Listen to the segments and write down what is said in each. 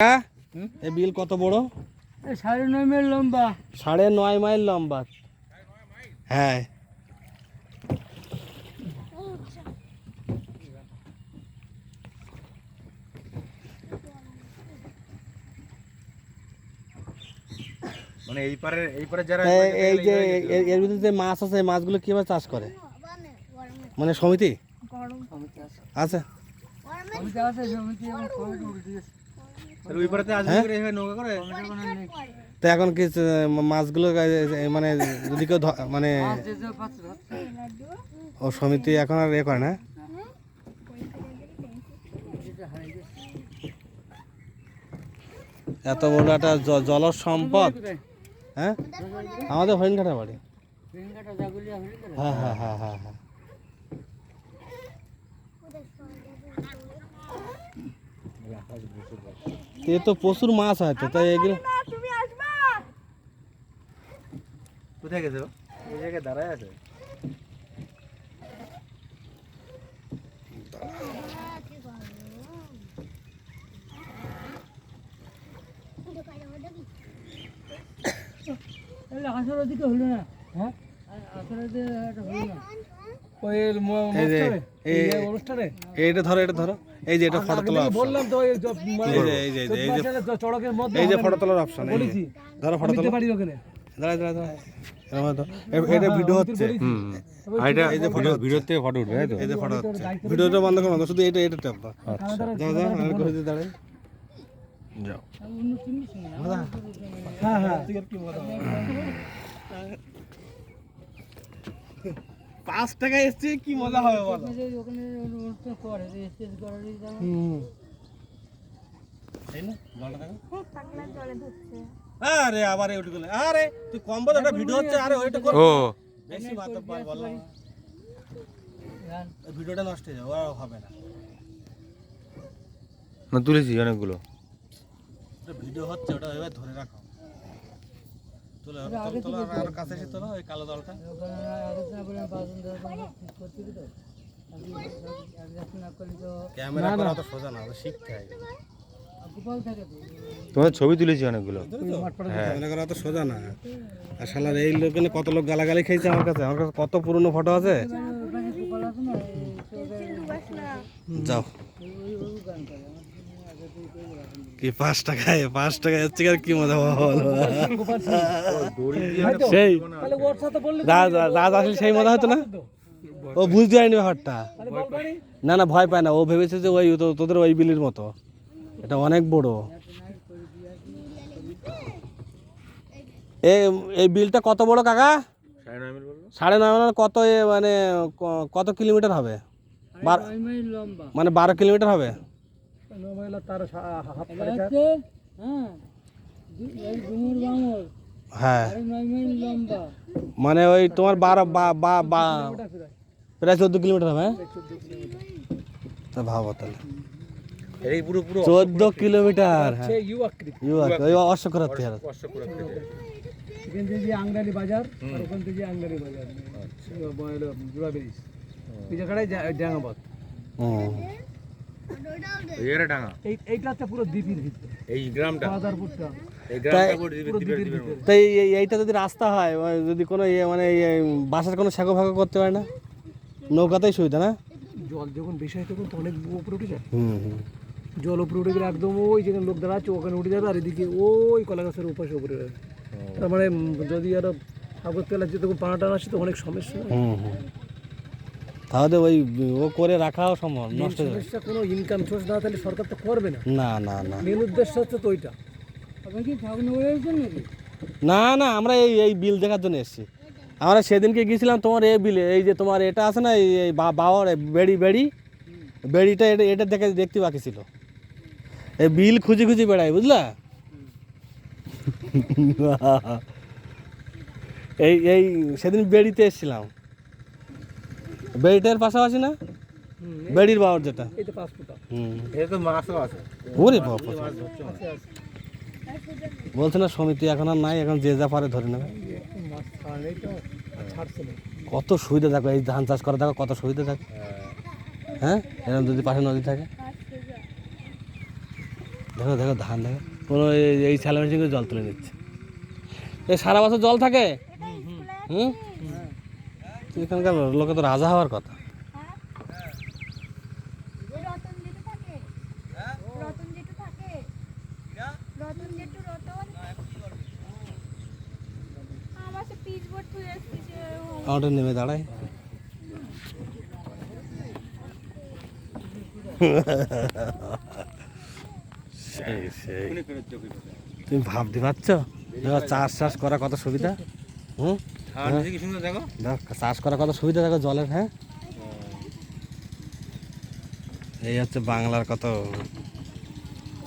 এই বিল কত বড়? 9.5 মাইল লম্বা। 9.5 মাইল লম্বা। হ্যাঁ, মানে এই পারে যারা এই যে এর ভিতরে যে মাছ আছে, মাছগুলো কিভাবে চাষ করে? মানে সমিতি আছে? ওই পারেতে আসবে করে এইভাবে নৌকা করে। তো এখন কি মাছগুলো মানে যদি কেউ মানে ও সমিতি এখন আর এ করে না? এত বড় একটা জল সম্পদ। হ্যাঁ, আমাদের হরিণঘাটা বাড়ি। হ্যাঁ হ্যাঁ হ্যাঁ হ্যাঁ হ্যাঁ। এ তো প্রচুর মাছ হয় তো, তাই এগুলো কোথায় গেছে? এই জায়গায় দাঁড়ায় আছে। আসলে ওদিকে হলো না। হ্যাঁ, আসলে যে এটা হলো না। ওই অনুষ্ঠানে এইটা ধরো, এটা ধরো। এই যে এটা ফটো তোলা বললাম তো, এই যে চড়কের মধ্যে এই যে ফটো তোলার অপশন। বলেছি ধরো ফটো তোলা। বাড়ি ওখানে দাঁড়ায় দাঁড়ায় দাঁড়ায়। এটা ভিডিও হচ্ছে। এটা এই যে ভিডিও থেকে ফটো উঠবে, তাই তো? এই যে ফটো হচ্ছে। ভিডিওটা বন্ধ করো না, শুধু এটা ট্যাপ দাও। যাও যাও, আর করে দিয়ে দাঁড়ায় যাও। হ্যাঁ হ্যাঁ। 5 টাকা এসছে, কি মজা হবে বলো? ওখানে অনুষ্ঠান করে স্টেজ করার তাই না? জলটা দেখো। আরে আবার এই উঠে গেল। আরে তুই কম বল, একটা ভিডিও হচ্ছে। আরে ওইটা কর। ও বেশি বাত বললাম, ভিডিওটা নষ্ট হয়ে যাবে, আর হবে না। না, তুলেছি অনেকগুলো। ভিডিও হচ্ছে, ওটা এবার ধরে রাখো। তোলো তোলো, আর কাছে এসে তোলো ওই কালো দলটা। ক্যামেরা করা তো সোজা না, শিখতে হয়। তোমার ছবি তুলেছি অনেকগুলো। ক্যামেরা করা তো সোজা না। আর শালার এই লোকে কত লোক গালাগালি খেয়েছে আমার কাছে। আমার কাছে কত পুরনো ফটো আছে। যাও কি 5 টাকায় হচ্ছে, আর কি মজা বল। সেই রাজ আসলে সেই মজা হতো না। ও বুঝতে পারেনি ব্যাপারটা। না না, ভয় পায় না। ও ভেবেছে যে ওই তোদের ওই বিলির মতো। এটা অনেক বড়। এই বিলটা কত বড় কাকা? 9.5 মাইল। কত মানে কত কিলোমিটার হবে? মানে 12 কিলোমিটার হবে। হ্যাঁ, মানে ওই তোমার 12 প্রায় 14 কিলোমিটার হবে। তা ভাবো তাহলে, এই পুরো 14 কিলোমিটার। ওই অশ্বক্ষুরাত থেকে এখান থেকে আংরালি বাজার, আর ওখান থেকে আংরালি বাজার, জোড়া ব্রিজ, এই জায়গাটায় ডাঙ্গাবাদ। এর ডাঙ্গা এইটা হচ্ছে পুরো দ্বীপের ভিতরে, এই গ্রামটা, বাজারপুরটা। এই গ্রামটা পুরো দ্বীপের মধ্যে। তাই এইটা যদি রাস্তা হয়, যদি কোনো মানে বাসার কোনো সাঁকো ফাঁকো করতে পারে না, নৌকাতেই সুবিধা না? জল যখন বেশি হয় তখন তো অনেক উপরে উঠে যায়। জল উপরে উঠে গেলে একদম ওই যেখানে লোক দাঁড়াচ্ছে ওখানে উঠে যাবে, আর এদিকে ওই কলা গাছের উপাসে উপরে যাবে। তার মানে যদি আরো সাগর তেলা যেতে পানা টানা আসে তো অনেক সমস্যা। তাহলে ওই ও করে রাখাও সম্ভব, নষ্ট হয়ে যাবে। কোনো ইনকাম সোর্স না থাকলে সরকার তো করবে না। না না না, মেন উদ্দেশ্য হচ্ছে তো ওইটা। আপনি কি ঠাকুর হয়েছেন নাকি? না না, আমরা এই বিল দেখার জন্য এসেছি। আমরা সেদিনকে গিয়েছিলাম তোমার এই বিলে। এই যে তোমার এটা আছে না, এই বাবার বেড়িটা, এটা দেখতে বাকি ছিল। এই বিল খুঁজি বেড়াই, বুঝলা? এই সেদিন বেড়িতে এসেছিলাম। বেড়িটার পাশাপাশি না, বেড়ির বাবার যেটা, এটা 5 ফুট। এটা তো মাছও আছে। ওরে বাবা, বলছে না সমিতি এখন আর নাই, এখন যে যা পারে ধরে নেবে। কত সুবিধা দেখো, এই ধান চাষ করা দেখো কত সুবিধা থাকে। হ্যাঁ, এরকম যদি পাশে নদী থাকে। দেখো দেখো ধান দেখো পুরো এই স্যালো মেশিন করে জল তুলে নিচ্ছে। এ সারা বছর জল থাকে। হুম, এখানকার লোকে তো রাজা হওয়ার কথা। আমাদের নেমে দাঁড়ায়। সেই সেই তুমি ভাবতে পারছো এবার চাষ করা কত সুবিধা। হুম, কি সুন্দর দেখো। দেখো চাষ করা কত সুবিধা দেখো জলের। হ্যাঁ, এই হচ্ছে বাংলার কত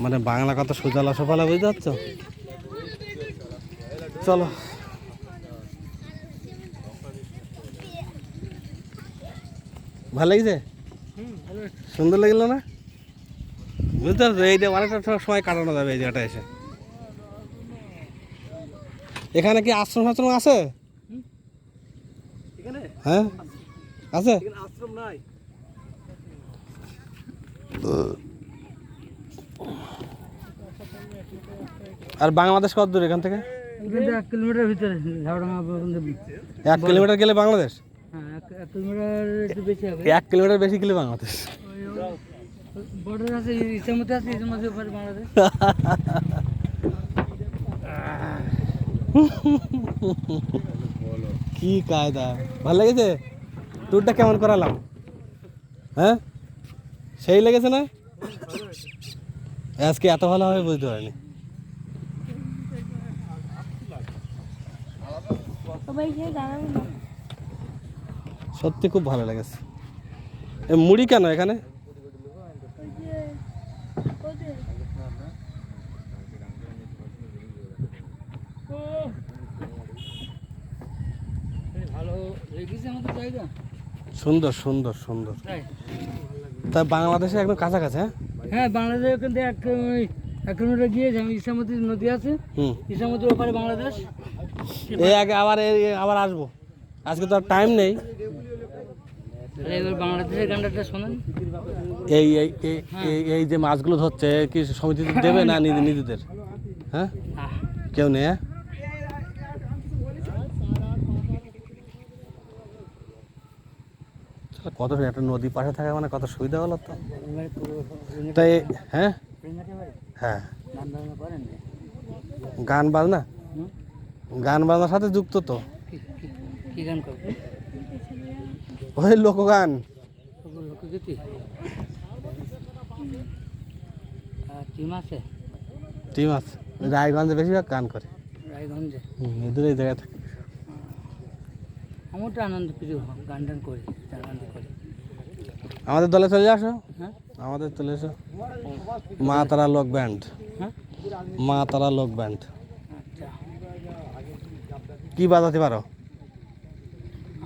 মানে বাংলা কত সুজলা সুফলা, বুঝতে পারছো। চলো ভালো লাগছে, সুন্দর লাগলো না? বুঝতে পারছো এইটা অনেকটা সময় কাটানো যাবে এই জায়গাটা এসে। এখানে কি আশ্রম ফাশ্রম আছে? এখানে হ্যাঁ আছে। এখানে আশ্রম নাই। আর বাংলাদেশ কত দূর এখান থেকে? 1 কিলোমিটার ভিতরে ঝাড়ডাঙ্গা। 1 কিলোমিটার গেলে বাংলাদেশ? হ্যাঁ, 1 কিলোমিটার একটু বেশি হবে। 1 কিলোমিটার বেশি গেলে বাংলাদেশ। বর্ডার আছে, ইসামতি আছে, ইসামতি উপরে বাংলাদেশ। কি কায়দা, ভালো লেগেছে? ট্যুরটা কেমন করালাম? হ্যাঁ, সেই লেগেছে না? আজকে এত ভালো হবে বুঝতে পারিনি। সত্যি খুব ভালো লেগেছে। মুড়ি কেন এখানে? ভালো লেগেছে আমাদের জায়গা। সুন্দর সুন্দর সুন্দর। তাই? তা বাংলাদেশে একদম কাছাকাছি। হ্যাঁ হ্যাঁ, বাংলাদেশ ওখান থেকে 1 কিলোমিটার গিয়ে ইসামতি নদী আছে, হুম, ইসামতির ওপারে বাংলাদেশ। এই আগে আবার আসবো। আজকে তো আর টাইম নেই। তাহলে এবার বাংলাদেশের গানটা শোনেন। এই এই এই- এই- এই যে মাছগুলো ধরছে কি সমিতিতে দেবে না নিজেদের? হ্যাঁ, কেউ নেই। হ্যাঁ, কত একটা নদী পাশে থাকা মানে কত সুবিধা হলো তো। তাই হ্যাঁ হ্যাঁ, গান বাজনা, গান বাজনার সাথে যুক্ত তো। কি গান করবে? ওই লোকগান। লোকগীতি। টিম আছে? টিম আছে, রায়গঞ্জে বেশিরভাগ গান করে। রায়গঞ্জে? এদের এই জায়গায় থাকে। আমার তো আনন্দ প্রিয়, গান টান করি, আনন্দ করি। আমাদের দলে চলে আসো। হ্যাঁ, আমাদের চলে এসো। মা তারা লোক ব্যান্ড। হ্যাঁ, মা তারা লোক ব্যান্ড। আচ্ছা। কি বাজাতে পারো?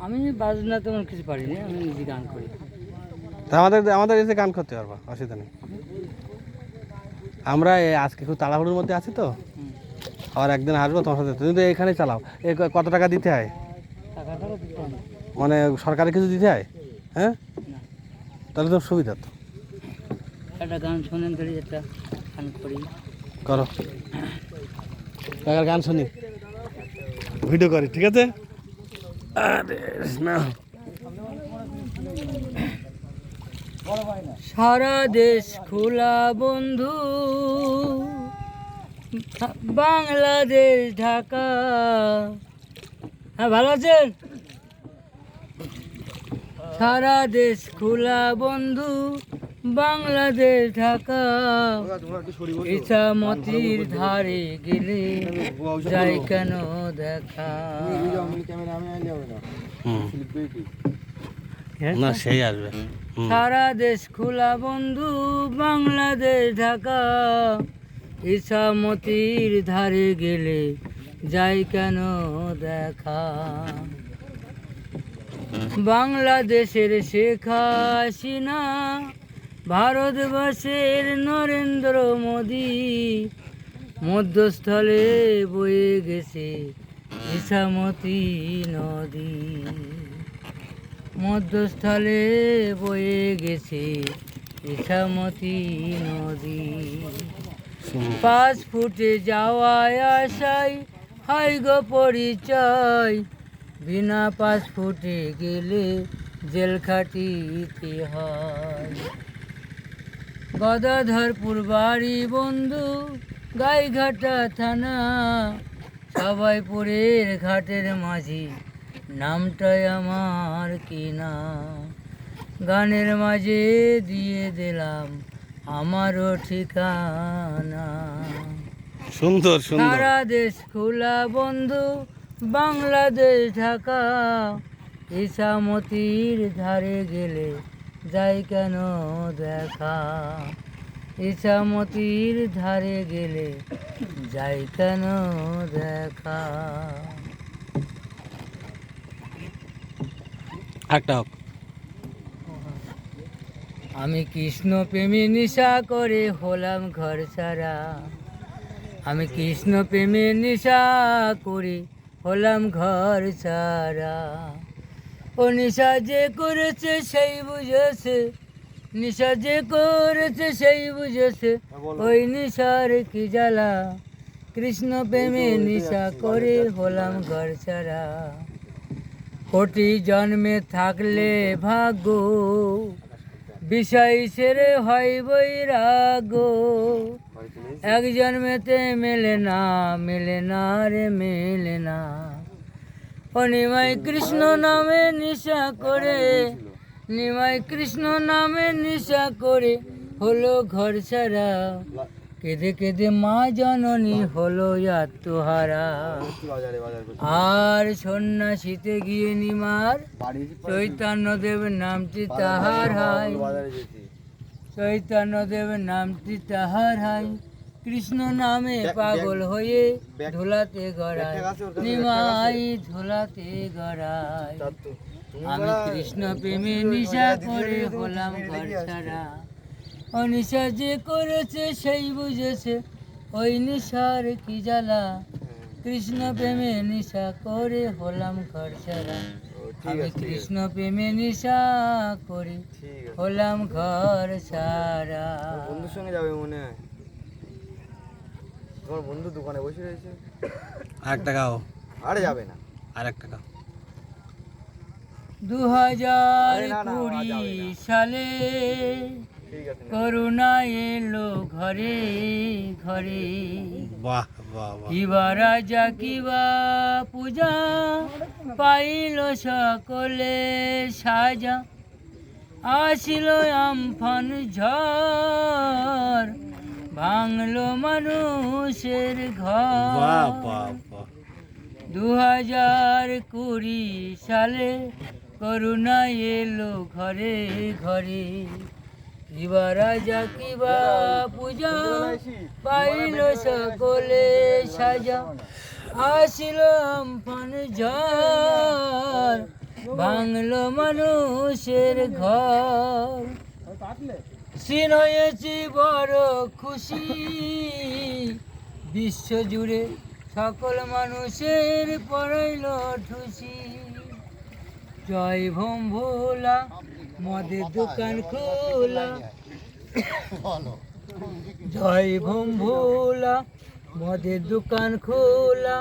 আমি বাজনা তেমন কিছু পারিনি, আমি নিজে গান করি। তা আমাদের এসে গান করতে পারবা, অসুবিধা নেই। আমরা আজকে খুব তাড়াহুড়োর মধ্যে আছি তো, আবার একদিন আসবো তোমার সাথে। তুমি তো এখানে চালাও। কত টাকা দিতে হয়? টাকাটা দিতে হবে। মানে সরকারি কিছু দিতে হয়? হ্যাঁ, না, তাহলে তো সুবিধা তো। একটা গান শোনেন, ধরি একটা গান করি। করো, গান শুনি, ভিডিও করি, ঠিক আছে? আরে না, সারা দেশ খোলা বন্ধু, বাংলাদেশ ঢাকা। হ্যাঁ, ভালো আছেন? সারা দেশ খোলা বন্ধু, বাংলাদেশ ঢাকা। ইছামতির ধারে গেলে যাই কেন দেখা। না সেই আসবে। সারা দেশ খোলা বন্ধু, বাংলাদেশ ঢাকা। ইছামতির ধারে গেলে যাই কেন দেখা। বাংলাদেশের শেখ হাসিনা, ভারতবর্ষের নরেন্দ্র মোদি, মধ্যস্থলে বয়ে গেছে ইছামতি নদী। মধ্যস্থলে বয়ে গেছে ইছামতি নদী। পাঁচ ফুটে যাওয়ায় আশাই হাই গো পরিচয়, বিনা পাঁচ ফুটে গেলে জেল খাটিতে হয়। গদাধরপুর বাড়ি বন্ধু, গাইঘাটা থানা, সবাইপুরের ঘাটের মাঝি, নামটাই আমার কিনা। গানের মাঝে দিয়ে দিলাম আমারও ঠিকানা। সুন্দর সুন্দর। সারা দেশ খোলা বন্ধু, বাংলাদেশ ঢাকা, ইসামতির ধারে গেলে যাই কেন দেখা, ইসামতির ধারে গেলে যাই কেন দেখা। একটা হোক। আমি কৃষ্ণ প্রেমে নেশা করে হলাম ঘর ছাড়া, আমি কৃষ্ণ প্রেমে নেশা করে হলাম ঘর ছাড়া। ও নেশা যে করেছে সেই বুঝেছে, নেশা যে করেছে সেই বুঝেছে, ওই নেশার কি জ্বালা। কৃষ্ণ প্রেমে নেশা করে হলাম ঘর ছাড়া। কোটি জন্মে থাকলে ভাগ্য, বিষয় ছেড়ে হয় বৈরাগ্য। এক জন্মেতে মেলে না, মেলে না রে মেলে না। ও নিমাই কৃষ্ণ নামে নেশা করে, নিমাই কৃষ্ণ নামে নেশা করে হলো ঘর ছাড়া। কেঁদে কেঁদে মা জননী হলো আত্মহারা। আর সন্ন্যাসীতে গিয়ে নিমার চৈতন্যদেব নামটি তাহার হাই, চৈতন্যদেব নামটি তাহার হাই। কৃষ্ণ নামে পাগল হয়ে ধুলাতে গড়ায়, নিমাই ধুলাতে গড়ায়। আমি কৃষ্ণ প্রেমে নেশা করে হলাম ঘর ছাড়া। ও নেশা যে করেছে সেই বুঝেছে, ওই নেশার কি জ্বালা। কৃষ্ণ প্রেমে নেশা করে হলাম ঘর ছাড়া। আমি কৃষ্ণ প্রেমে নেশা করে হলাম ঘর ছাড়া। বন্ধুর সঙ্গে যাবে মনে হয়, তোমার বন্ধু দোকানে বসে রয়েছে। আরেকটা গাও। আরে যাবে না। আরেকটা গাও। 2020 সালে ঠিক আছে। করোনা এলো ঘরে ঘরে। বাহ বাহ বাহ। কিবা রাজা কিবা পূজা, পাইল সকলে সাজা। আসিল আমফান ঝড়, ভাঙলো মানুষের বাহ ঘর। বাহ বাহ। 2020 সালে করোনা এলো ঘরে ঘরে। কিবা রাজা কিবা পূজা, পাইল সকলে সাজা। আসিল আমফান ঝড়, ভাঙলো মানুষের ঘর। সিন হয়েছি বড় খুশি, বিশ্ব জুড়ে সকল মানুষের পড়াইল ঠুসি। জয় ভোম ভোলা, মদের দোকান খোলা। জয় ভোম ভোলা, মদের দোকান খোলা।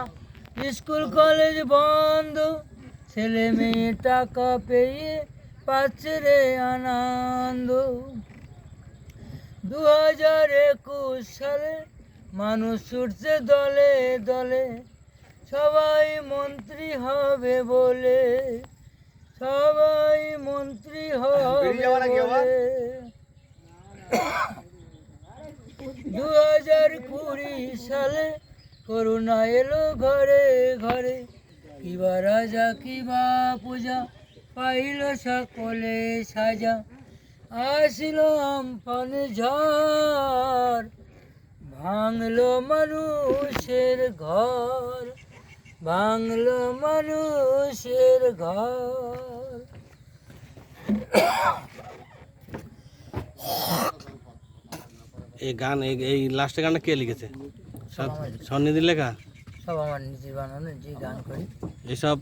স্কুল কলেজ বন্ধ, ছেলে মেয়ে টাকা পেয়ে পাচ্ছে রে আনন্দ। 2021 সালে মানুষ ছুটছে দলে দলে, সবাই মন্ত্রী হবে বলে, সবাই মন্ত্রী হবে বলে। 2020 সালে করোনা এলো ঘরে ঘরে। কিবা রাজা কিবা পূজা, পাইল সকলে সাজা। আসিল আমফান ঝড়, ভাঙলো মানুষের ঘর, ভাঙলো মানুষের ঘর। এই গান এই লাস্টের গানটা কে লিখেছে? সন্নিধির লেখা? সব আমার নিজে বানানো, যে গান করি। এসব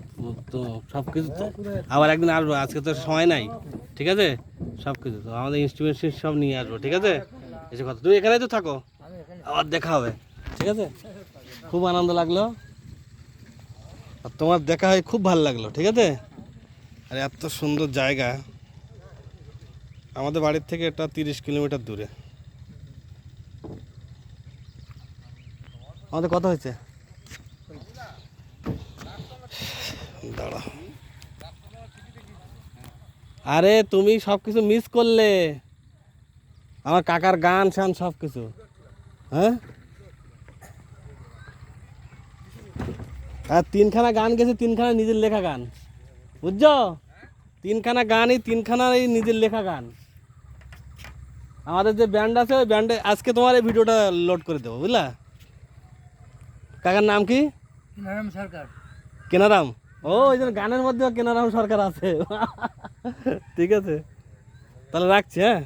তো সব কিছু তো আবার একদিন আসবো, আজকে তো সময় নাই, ঠিক আছে? সব কিছু তো আমাদের ইনস্ট্রুমেন্ট সব নিয়ে আসবো, ঠিক আছে? এসে কথা, তুই এখানেই তো থাকো। আমি এখানে আবার দেখা হবে, ঠিক আছে? খুব আনন্দ লাগলো, আর তোমার দেখা হয় খুব ভালো লাগলো, ঠিক আছে? আর এত সুন্দর জায়গা, আমাদের বাড়ির থেকে এটা 30 কিলোমিটার দূরে। আমাদের কথা হয়েছে, দাঁড়া। আরে তুমি সব কিছু মিস করলে, আমার কাকার গান শান সব কিছু। হ্যাঁ, আর 3খানা গান গেছে, 3খানা নিজের লেখা গান, বুঝছো? 3খানা গানই 3খানাই নিজের লেখা গান। আমাদের যে ব্যান্ড আছে ওই ব্যান্ডে আজকে তোমার এই ভিডিওটা লোড করে দেবো, বুঝলা? কাকার নাম কি? নারায়ণ সরকার। কেনারাম। ও, ওই জন্য গানের মধ্যেও কেনারাম সরকার আছে। ঠিক আছে, তাহলে রাখছি, হ্যাঁ।